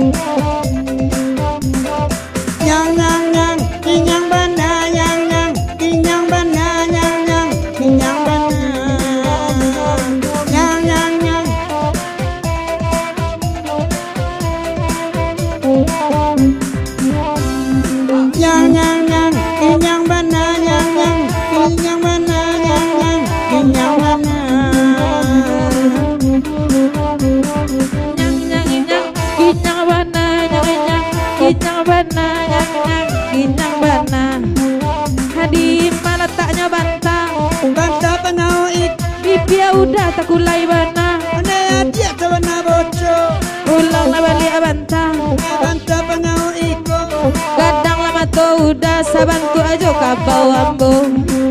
Nyang nyang nyang kinyang bana nyang nyang kinyang bana nyang nyang kinyang bana nyang nyang nyang nyang nyang nyang kinyang bana nyang nyang kinyang bana nyang nyang kinyang bana Kinyang bana nyang kinyang bana kinyang bana Hadi malataknya bantang banta pengau ik Bipia udah tak kulai bana ane dia tawana boco Ulang lah balik bantang banta pengau iko Kadang lama tu udah sabantu aja kabau ambo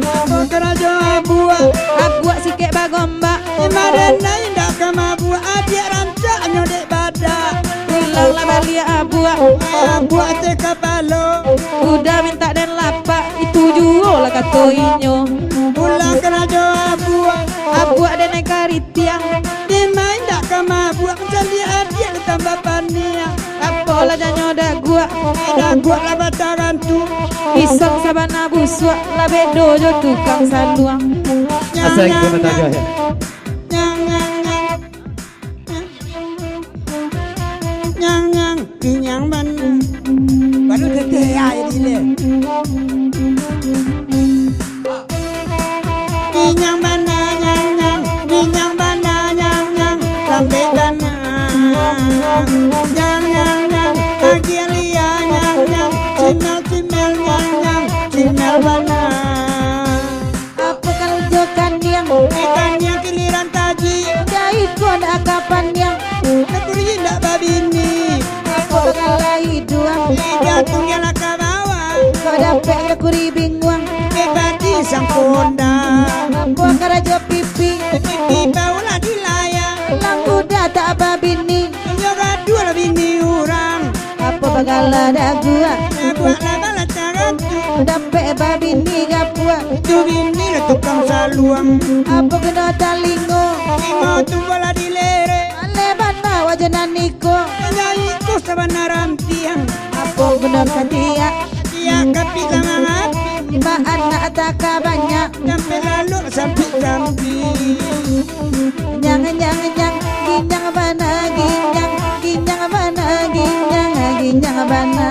abo kerajo abua Abuak sikit bagombak imadena indak kama bua adia rancak nyodek badak Ulang lah balik abuak abua te kapalo Udah minta dan lapak itu juga lah kata inyo ulang kerajo abua Abuak dan naik karitiang dima indak kama bua jadi adia ditambah pania Apalah janyo dah gua ada gua lah bataran tu Isang sabana buswa lah bedo jo tukang saluang Asal kita bertaja ya. nyang nyang nyang nyang kinyang ban baru tete ai dile kinyang bana nyang nyang kinyang bana nyang nyang sampai bana nyang nyang nyang agilia nyang nyang cimel cimel nyang nyang cimel bana Apa kalau jokan yang ikan yang kiliran taji Jahit ku ada kapan yang nekuri ndak babini Apa kalau hiduang gantung yang laka bawa Kau dapat lekuri bingung bebati sang konda Apa karajo pipi pipi bawa di layar Lang udah tak apa bini nyoga dua bini orang Apa bakal ada gua buat lama lantaran Dapat babini gapua tu bini lah tukang saluang Apa kena talingo mau tu bola di lere Ale bana wajanan niko nyai ku sabana rampiang Apa kena kadia dia kapi lama ngapi Iba anak taka banyak sampai lalu sampai Nyang nyang nyang Ginyang bana ginyang Ginyang bana ginyang bana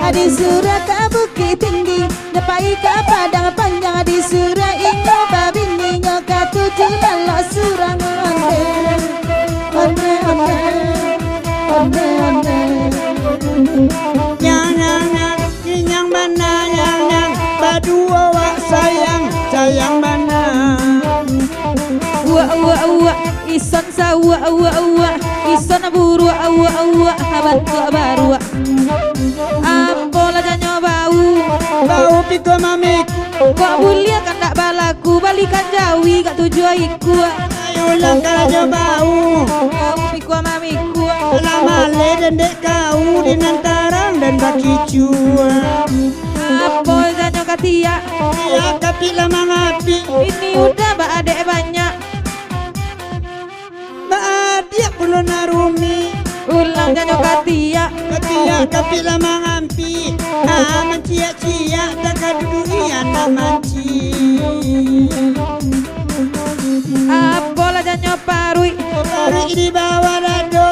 Adi surah ke bukit tinggi Dapai ke padang panjang Adi surah ingo babini nyoka tujuh lalok surang Onde onde Onde onde nyang nyang nyang kinyang bana nyang nyang badua wak sayang sayang bana Uwa ison sawa uwa ison buru uwa habantu baru Apola janyo bau piko mamik Kok bulia kan tak balaku balikan jawi gak tuju aiku ayo lang karajo bau Kau piku mamiku lama le dendek kau di nantarang dan baki cua Apa janyo katia ya kapi lama ngapi Ini udah mbak adek banyak dia pulau narumi Ulang janyo katia katia kapi lama ngampi mencia-cia tak kadudu iya namanci Apola janyo parui hari di bawah dado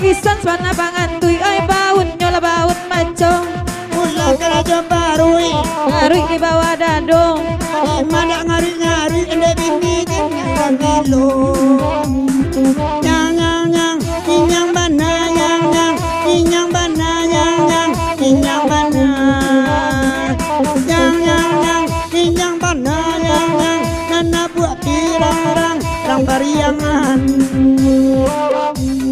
Isan swana pangantui Oi baun nyola baun maco ulah keraja barui Parui di bawah dadong mana ngari-ngari ende bini dengan kilo nyang nyang nyang kinyang bana nyang nyang kinyang bana nyang nyang kinyang bana nyang nyang nyang kinyang bana nyang nyang nana buat pirang-rang rang bariangan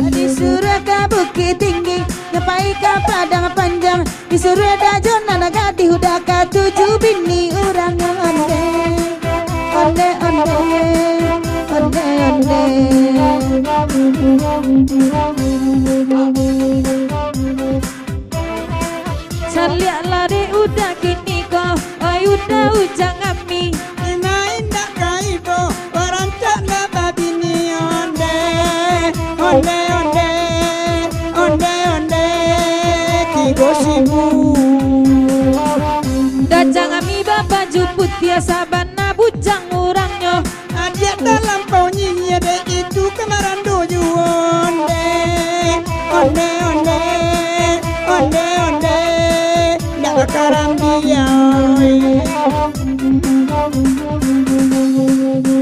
Disuruh ke bukit tinggi Nyapai ke padang panjang Disuruh dajon anak gadih Udah ke tujuh bini orang yang onde Onde onde Onde onde Saliak lari udah kini kau Oi udah ujang kami ina indak kaibo warancak nggak babini onde onde onde onde baju putih sabana bujang orangnya. Dia dalam kau nyinyir deh itu kemaran doju onde onde onde onde onde ndak karam dia.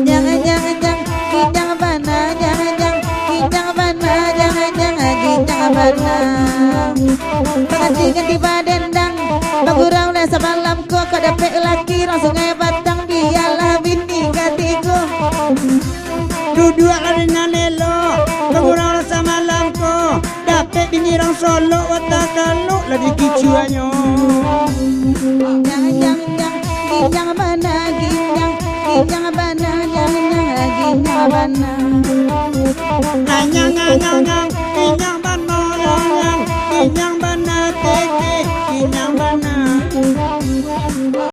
Jangan jangan jangan ginjang bana, jangan jangan ginjang bana, jangan jangan ginjang bana. Ganti ganti badendang, bagurau le semalam kok kadapek laki langsung batang dialah bini gatiku. Duduk arena lelo, bagurau sama lamko, dapat bini orang Solo otak kalau lagi kicuannya. Jangan jangan jangan ginjang bana, ginjang ginjang bana, jangan jangan ginjang bana. Anyang anyang anyang, anyang bana anyang, anyang bana.